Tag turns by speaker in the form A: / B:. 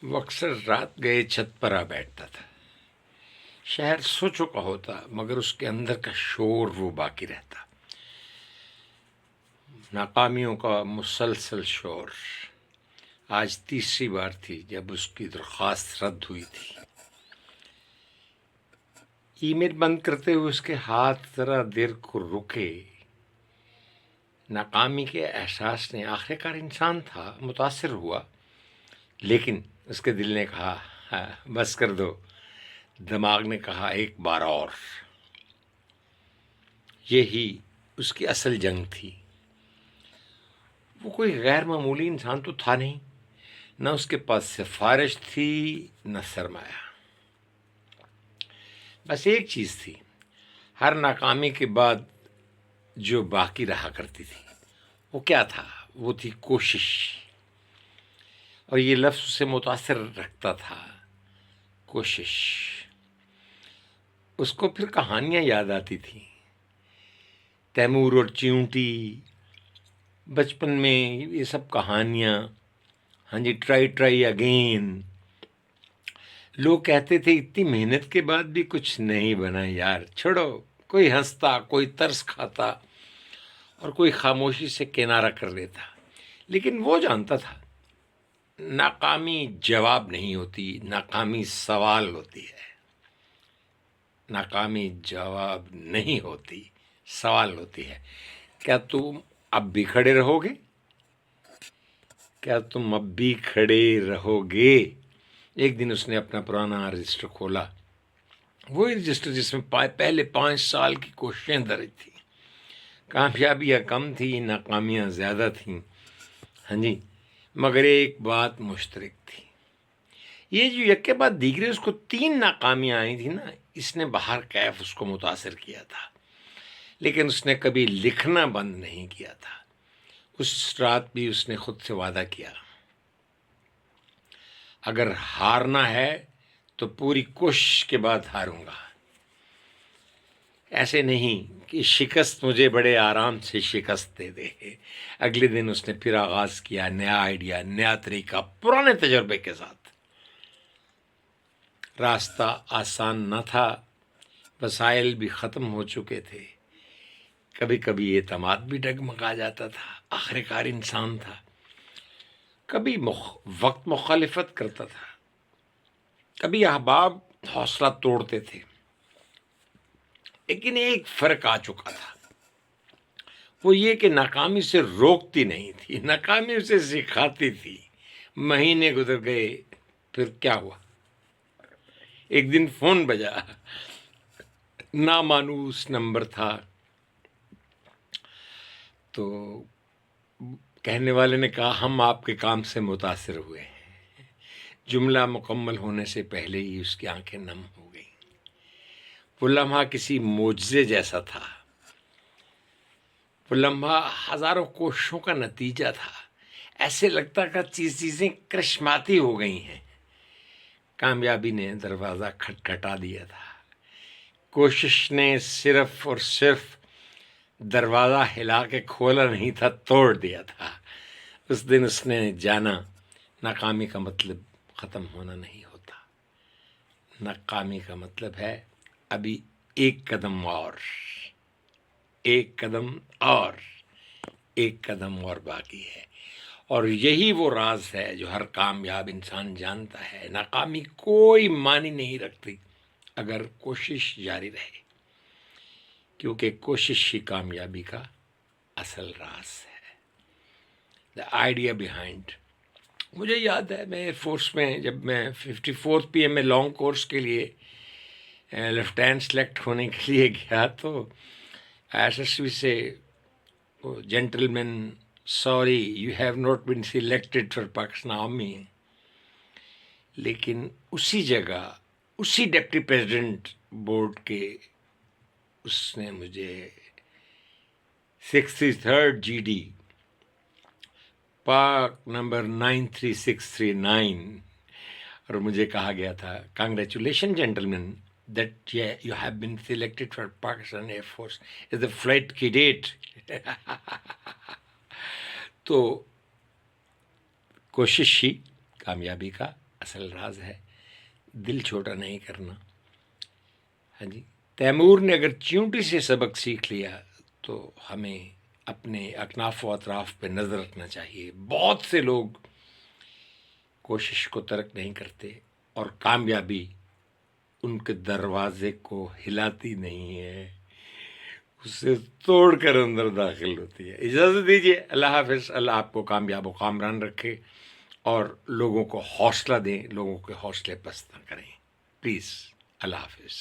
A: वो अक्सर रात गए छत पर आ बैठता था। शहर सो चुका होता मगर उसके अंदर का शोर वो बाकी रहता। नाकामियों का मुसलसल शोर। आज तीसरी बार थी जब उसकी दरख्वास्त रद्द हुई थी। ईमेल बंद करते हुए उसके हाथ जरा देर को रुके। नाकामी के एहसास ने, आखिरकार इंसान था, मुतासिर हुआ, लेकिन उसके दिल ने कहा, हाँ, बस कर दो। दिमाग ने कहा, एक बार और। यही उसकी असल जंग थी। वो कोई गैर मामूली इंसान तो था नहीं, न उसके पास सिफारिश थी न सरमाया। बस एक चीज़ थी, हर नाकामी के बाद जो बाकी रहा करती थी। वो क्या था? वो थी कोशिश। और ये लफ्ज़ उसे मुतासिर रखता था, कोशिश। उसको फिर कहानियाँ याद आती थी, तैमूर और चिंटी। बचपन में ये सब कहानियाँ, हाँ जी, ट्राई ट्राई अगेन। लोग कहते थे इतनी मेहनत के बाद भी कुछ नहीं बना यार, छोड़ो। कोई हंसता, कोई तरस खाता और कोई खामोशी से किनारा कर लेता। लेकिन वो जानता था, नाकामी जवाब नहीं होती, नाकामी सवाल होती है। नाकामी जवाब नहीं होती, सवाल होती है। क्या तुम अब भी खड़े रहोगे? क्या तुम अब भी खड़े रहोगे? एक दिन उसने अपना पुराना रजिस्टर खोला, वही रजिस्टर जिसमें पहले 5 साल की कोशिशें दर्ज थी। कामयाबियाँ कम थी, नाकामियाँ ज़्यादा थीं, हाँ जी, मगर एक बात मुश्तरक थी। ये जो यक के बाद दीगरे उसको 3 नाकामियाँ आई थी ना, इसने बाहर कैफ उसको मुतासिर किया था। लेकिन उसने कभी लिखना बंद नहीं किया था। उस रात भी उसने खुद से वादा किया, अगर हारना है तो पूरी कोशिश के बाद हारूंगा। ऐसे नहीं कि शिकस्त मुझे बड़े आराम से शिकस्त दे दे। अगले दिन उसने फिर आगाज़ किया, नया आइडिया, नया तरीका, पुराने तजर्बे के साथ। रास्ता आसान न था, वसाइल भी ख़त्म हो चुके थे। कभी कभी एतमाद भी डगमगा जाता था, आखिरकार इंसान था। कभी वक्त मुखालिफत करता था, कभी अहबाब हौसला तोड़ते थे। लेकिन एक फ़र्क आ चुका था, वो ये कि नाकामी से रोकती नहीं थी, नाकामी उसे सिखाती थी। महीने गुजर गए, फिर क्या हुआ? एक दिन फ़ोन बजा, नामानूस नंबर था। तो कहने वाले ने कहा, हम आपके काम से मुतासिर हुए हैं। जुमला मुकम्मल होने से पहले ही उसकी आंखें नम हो गईं। वो लम्हा किसी मोजज़े जैसा था। वो लम्हा हज़ारों कोशिशों का नतीजा था। ऐसे लगता था चीज़ें कृशमाती हो गई हैं। कामयाबी ने दरवाज़ा खटखटा दिया था। कोशिश ने सिर्फ और सिर्फ दरवाज़ा हिला के खोला नहीं था, तोड़ दिया था। उस दिन उसने जाना, नाकामी का मतलब ख़त्म होना नहीं होता। नाकामी का मतलब है अभी एक कदम और, एक कदम और, एक कदम और बाकी है। और यही वो राज है जो हर कामयाब इंसान जानता है, नाकामी कोई मानी नहीं रखती अगर कोशिश जारी रहे, क्योंकि कोशिश ही कामयाबी का असल राज है। The idea behind. मुझे याद है, मैं एयरफोर्स में जब मैं 54th PM में लॉन्ग कोर्स के लिए लेफ्टिनेंट सेलेक्ट होने के लिए गया, तो SSB से, gentleman, sorry you have not been selected for Pakistan army. लेकिन उसी जगह, उसी डिप्टी प्रेसिडेंट बोर्ड के, उसने मुझे 63rd GD पाक नंबर 93639, और मुझे कहा गया था, congratulation gentleman that you have been selected for Pakistan Air Force as a flight cadet. तो कोशिश ही कामयाबी का اصل راز ہے دل چھوٹا نہیں کرنا. ہاں جی، تیمور نے اگر چیونٹی سے سبق سیکھ لیا تو ہمیں اپنے اکناف و اطراف پہ نظر رکھنا چاہیے. بہت سے لوگ کوشش کو ترک نہیں کرتے اور کامیابی ان کے دروازے کو ہلاتی نہیں ہے، اسے توڑ کر اندر داخل ہوتی ہے. اجازت دیجیے، اللہ حافظ. اللہ آپ کو کامیاب و کامران رکھے اور لوگوں کو حوصلہ دیں، لوگوں کے حوصلے پست نہ کریں. پلیز، اللہ حافظ.